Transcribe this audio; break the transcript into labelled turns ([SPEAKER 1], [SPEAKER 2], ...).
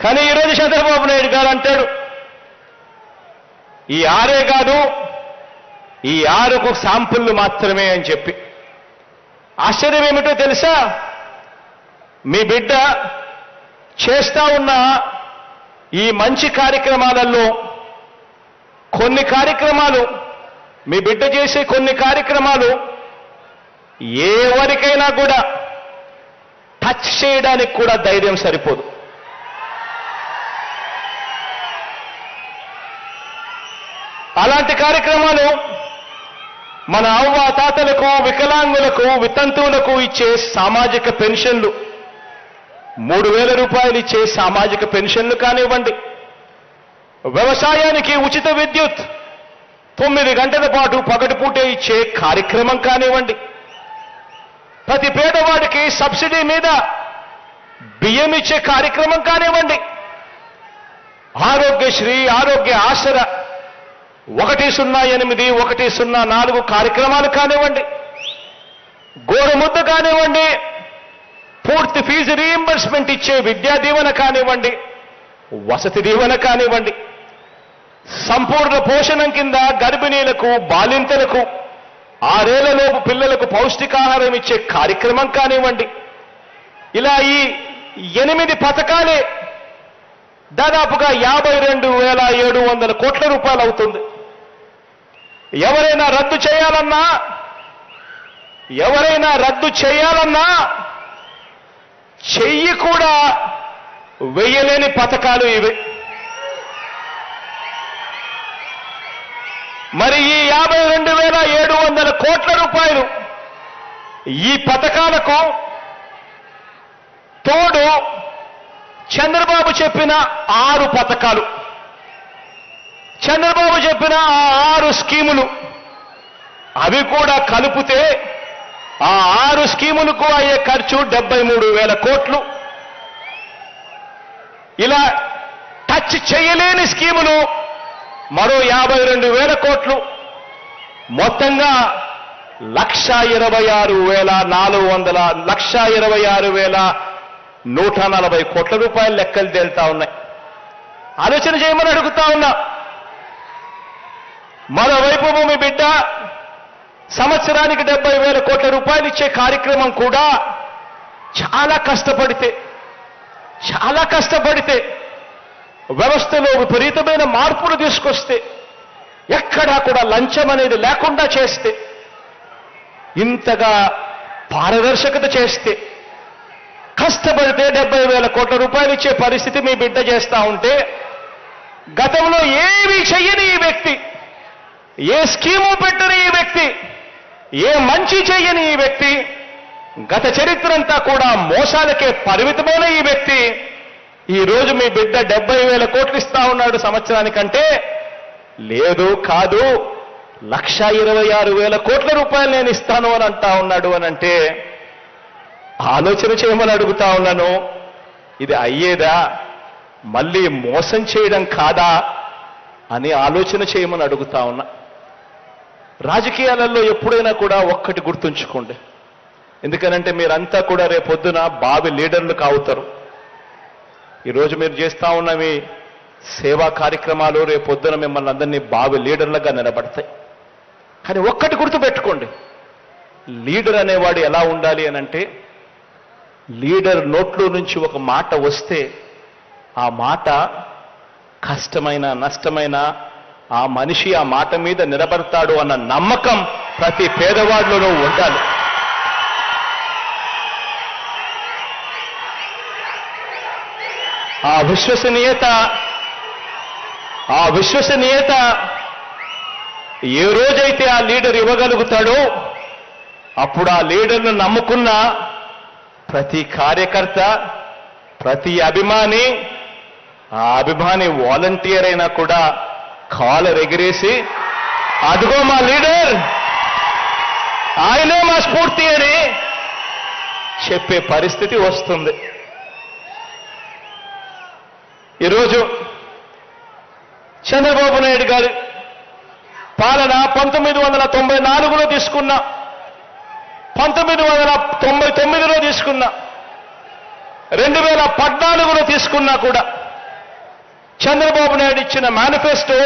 [SPEAKER 1] కానీ ఈరోజు చంద్రబాబు నాయుడు గారు అంటాడు ఈ 6 కాదు, ఈ 6కు శాంపుల్లు మాత్రమే అని చెప్పి. ఆశ్చర్యం ఏమిటో తెలుసా? మీ బిడ్డ చేస్తా ఉన్న ఈ మంచి కార్యక్రమాలలో కొన్ని కార్యక్రమాలు, మీ బిడ్డ చేసే కొన్ని కార్యక్రమాలు ఎవరికైనా కూడా టచ్ చేయడానికి కూడా ధైర్యం సరిపోదు. అలాంటి కార్యక్రమాలు మన అవ్వ తాతలకు, వికలాంగులకు, వితంతువులకు ఇచ్చే సామాజిక పెన్షన్లు, 3,000 రూపాయలు ఇచ్చే సామాజిక పెన్షన్లు కానివ్వండి, వ్యవసాయానికి ఉచిత విద్యుత్ 9 గంటల పాటు పగటిపూటే ఇచ్చే కార్యక్రమం కానివ్వండి, ప్రతి పేదవాడికి సబ్సిడీ మీద బియ్యం ఇచ్చే కార్యక్రమం కానివ్వండి, ఆరోగ్యశ్రీ, ఆరోగ్య ఆసరా 108, 104 కార్యక్రమాలు కానివ్వండి, గోరుముద్ద కానివ్వండి, పూర్తి ఫీజు రీయింబర్స్మెంట్ ఇచ్చే విద్యా దీవెన కానివ్వండి, వసతి దీవెన కానివ్వండి, సంపూర్ణ పోషణం కింద గర్భిణీలకు, బాలింతలకు, 6 ఏళ్లలోపు పిల్లలకు పౌష్టికాహారం ఇచ్చే కార్యక్రమం కానివ్వండి, ఇలా ఈ 8 పథకాలే దాదాపుగా 52,700 కోట్ల రూపాయలు అవుతుంది. ఎవరైనా రద్దు చేయాలన్నా చెయ్యి కూడా వెయ్యలేని పథకాలు ఇవి. మరి ఈ 52,700 కోట్ల రూపాయలు ఈ పథకాలకు తోడు చంద్రబాబు చెప్పిన 6 పథకాలు, చంద్రబాబు చెప్పిన ఆ 6 స్కీములు, అవి కూడా కలిపితే ఆ 6 స్కీములకు అయ్యే ఖర్చు 73,000 కోట్లు. ఇలా టచ్ చేయలేని స్కీములు మరో 52,000 కోట్లు. మొత్తంగా 1,26,140 కోట్ల రూపాయల లెక్కలు తేలుతా ఉన్నాయి. ఆలోచన చేయమని అడుగుతా ఉన్నా. మరోవైపు మీ బిడ్డ సంవత్సరానికి 70,000 కోట్ల రూపాయలు ఇచ్చే కార్యక్రమం కూడా చాలా కష్టపడితే వ్యవస్థలో విపరీతమైన మార్పులు తీసుకొస్తే, ఎక్కడా కూడా లంచం అనేది లేకుండా చేస్తే, ఇంతగా పారదర్శకత చేస్తే, కష్టపడితే 70,000 కోట్ల రూపాయలు ఇచ్చే పరిస్థితి మీ బిడ్డ చేస్తా ఉంటే, గతంలో ఏమీ చెయ్యని ఈ వ్యక్తి, ఏ స్కీము పెట్టని ఈ వ్యక్తి, ఏ మంచి చెయ్యని ఈ వ్యక్తి, గత చరిత్రంతా కూడా మోసాలకే పరిమితమైన ఈ వ్యక్తి ఈ రోజు మీ బిడ్డ 70,000 కోట్లు ఇస్తా ఉన్నాడు సంవత్సరానికంటే, లేదు కాదు 1,26,000 కోట్ల రూపాయలు నేను ఇస్తాను అని అంటా ఉన్నాడు అనంటే, ఆలోచన చేయమని అడుగుతా ఉన్నాను. ఇది అయ్యేదా? మళ్ళీ మోసం చేయడం కాదా అని ఆలోచన చేయమని అడుగుతా ఉన్నా. రాజకీయాలలో ఎప్పుడైనా కూడా ఒక్కటి గుర్తుంచుకోండి. ఎందుకనంటే మీరంతా కూడా రేపొద్దున బావి లీడర్లు కావుతారు. ఈరోజు మీరు చేస్తా ఉన్నవి సేవా కార్యక్రమాలు రేపొద్దున మిమ్మల్ని అందరినీ బావి లీడర్లుగా నిలబడతాయి. కానీ ఒక్కటి గుర్తుపెట్టుకోండి, లీడర్ అనేవాడు ఎలా ఉండాలి అనంటే, లీడర్ నోట్లో నుంచి ఒక మాట వస్తే ఆ మాట కష్టమైన నష్టమైన ఆ మనిషి ఆ మాట మీద నిలబడతాడు అన్న నమ్మకం ప్రతి పేదవాడిలోనూ ఉండాలి. ఆ విశ్వసనీయత ఏ రోజైతే ఆ లీడర్ ఇవ్వగలుగుతాడో అప్పుడు ఆ లీడర్ను నమ్ముకున్న ప్రతి కార్యకర్త, ప్రతి అభిమాని, ఆ అభిమాని వాలంటీర్ అయినా కూడా కాలర్ ఎగిరేసి అదిగో మా లీడర్, ఆయనే మా స్ఫూర్తి అని చెప్పే పరిస్థితి వస్తుంది. ఈరోజు చంద్రబాబు నాయుడు గారి పాలన 1994లో తీసుకున్నా, 1999లో తీసుకున్నా, 2014లో తీసుకున్నా కూడా చంద్రబాబు నాయుడు ఇచ్చిన మేనిఫెస్టో